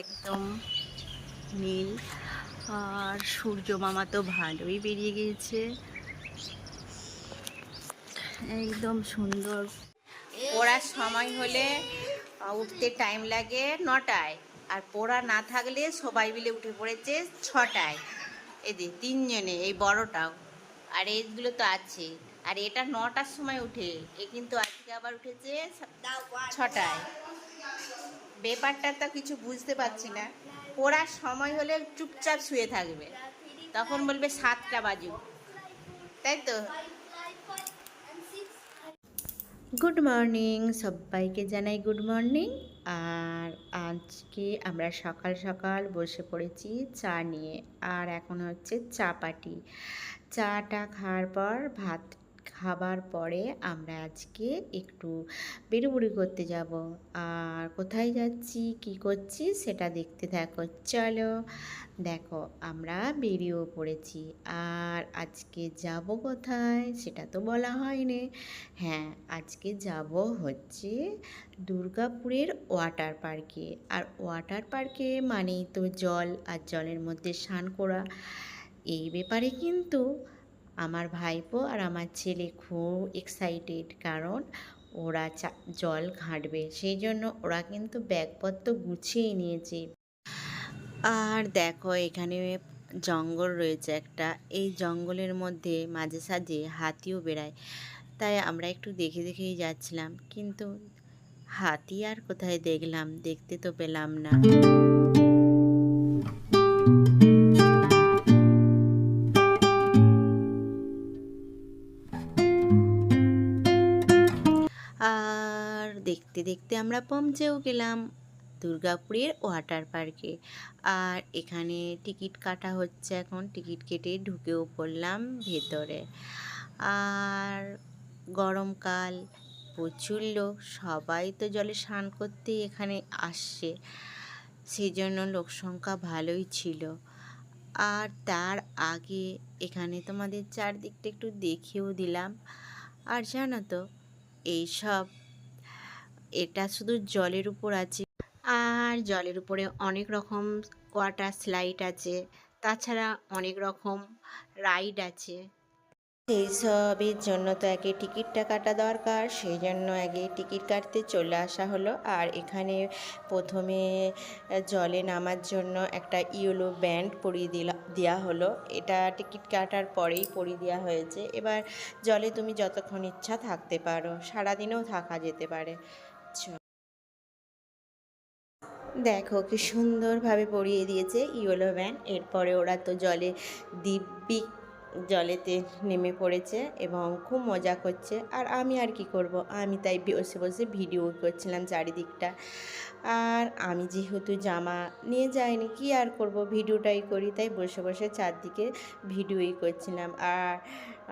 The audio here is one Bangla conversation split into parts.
একদম নীল। আর সূর্য মামা তো ভালোই বেরিয়ে গিয়েছে, একদম সুন্দর। পড়ার সময় হলে উঠতে টাইম লাগে 9টায়, আর পড়া না থাকলে সবাই মিলে উঠে পড়েছে 6টায়। এই যে তিনজনে, এই বড়টাও, আর এইগুলো তো আছে। আর এটা 9টার সময় উঠে, এ কিন্তু আজকে আবার উঠেছে 6টায়। ব্যাপারটা তো কিছু বুঝতে পারছি না। পড়ার সময় হলে চুপচাপ শুয়ে থাকবে, তখন বলবে 7টা বাজুক, তাই তো। গুড মর্নিং, সবাইকে জানাই গুড মর্নিং। আর আজকে আমরা সকাল সকাল বসে পড়েছি চা নিয়ে, আর এখন হচ্ছে চা পাটি। চাটা খাওয়ার পর, ভাত খাবার পরে আমরা আজকে একটু বেরুবুড়ি করতে যাব। আর কোথায় যাচ্ছি, কি করছি সেটা দেখতে থাকো, চলো। দেখো, আমরা বেরিয়েও পড়েছি। আর আজকে যাব কোথায় সেটা তো বলা হয়নি। হ্যাঁ, আজকে যাব হচ্ছে দুর্গাপুরের ওয়াটার পার্কে। আর ওয়াটার পার্কে মানেই তো জল, আর জলের মধ্যে স্নান করা। এই ব্যাপারে কিন্তু আমার ভাইপো আর আমার ছেলে খুব এক্সাইটেড, কারণ ওরা জল ঘাঁটবে, সেই জন্য ওরা কিন্তু ব্যাগপত্র গুছিয়ে নিয়েছে। আর দেখো, এখানে জঙ্গল রয়েছে একটা, এই জঙ্গলের মধ্যে মাঝে সাঝে হাতিও বেড়ায়। তাই আমরা একটু দেখে দেখেই যাচ্ছিলাম, কিন্তু হাতি আর কোথায় দেখলাম, দেখতে তো পেলাম না। আর দেখতে দেখতে আমরা পৌঁছেও গেলাম দুর্গাপুরের ওয়াটার পার্কে। আর এখানে টিকিট কাটা হচ্ছে, এখন টিকিট কেটে ঢুকেও পড়লাম ভেতরে। আর গরমকাল, প্রচুর লোক, সবাই তো জলে স্নান করতে এখানে আসছে, সেই জন্য লোক সংখ্যা ভালোই ছিল। আর তার আগে এখানে তোমাদের চারদিকটা একটু দেখিয়েও দিলাম। আর জানো তো, এইসব, এটা শুধু জলের উপর আছে, আর জলের উপরে অনেক রকম ওয়াটার স্লাইড আছে, তাছাড়া অনেক রকম রাইড আছে। এইসবের জন্য তো আগে টিকিটটা কাটা দরকার, সেই জন্য আগে টিকিট কাটতে চলে আসা হলো। আর এখানে প্রথমে জলে নামার জন্য একটা ইয়েলো ব্যান্ড পরিয়ে দেওয়া হলো, এটা টিকিট কাটার পরেই পরিয়ে দেওয়া হয়েছে। এবার জলে তুমি যতক্ষণ ইচ্ছা থাকতে পারো, সারাদিনেও থাকা যেতে পারে। দেখো কি সুন্দরভাবে পরিয়ে দিয়েছে ইয়েলো ব্যান্ড। এরপরে ওরা তো জলে দিব্যি জলেতে নেমে পড়েছে এবং খুব মজা করছে। আর আমি আর কি করব, আমি তাই বসে বসে ভিডিও করছিলাম চারিদিকটা। আর আমি যেহেতু জামা নিয়ে যাইনি, কি আর করব, ভিডিওটাই করি, তাই বসে বসে চারদিকে ভিডিওই করছিলাম।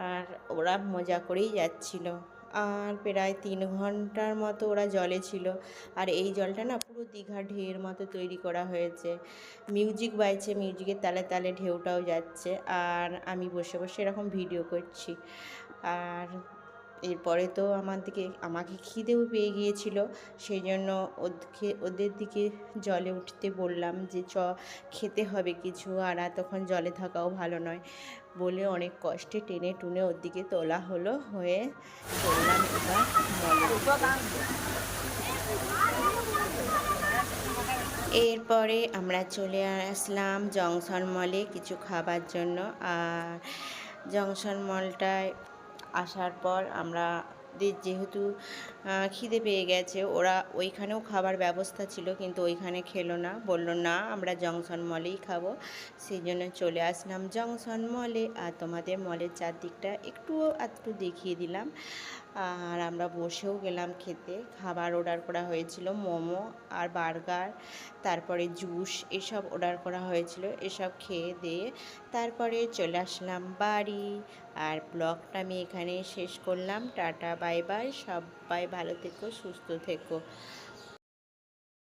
আর ওরা মজা করেই যাচ্ছিল। আর প্রায় 3 ঘন্টার মতো ওরা জলে ছিল। আর এই জলটা না পুরো দীঘা ঢেউয়ের মতো তৈরি করা হয়েছে, মিউজিক বাজছে, মিউজিকের তালে তালে ঢেউটাও যাচ্ছে, আর আমি বসে বসে এরকম ভিডিও করছি। আর এরপরে তো আমাকে খিদেও পেয়ে গিয়েছিল, সেই জন্য ওদের দিকে জলে উঠতে বললাম যে খেতে হবে কিছু, আর তখন জলে থাকাও ভালো নয় বলে অনেক কষ্টে টেনে টুনে ওর দিকে তোলা হলো, হয়ে চললাম এবার এরপরে আমরা চলে আসলাম জংশন মলে কিছু খাবার জন্য। আর জংশন মলটায় আসার পর আমরা যেহেতু খিদে পেয়ে গেছে, ওরা ওইখানেও খাবার ব্যবস্থা ছিল, কিন্তু ওইখানে খেলো না, বললো না আমরা জংশন মলেই খাবো। সেই জন্য চলে আসলাম জংশন মলে। আর তোমাদের মলের চারদিকটা একটু দেখিয়ে দিলাম। আর আমরা বসেও গেলাম খেতে। খাবার অর্ডার করা হয়েছিল, মোমো আর বার্গার, তারপরে জুস, এসব অর্ডার করা হয়েছিল। এসব খেয়ে দিয়ে তারপরে চলে আসলাম বাড়ি। আর ব্লগটা আমি এখানে শেষ করলাম। টাটা, বাই বাই, সবাই ভালো থেকো, সুস্থ থেকো।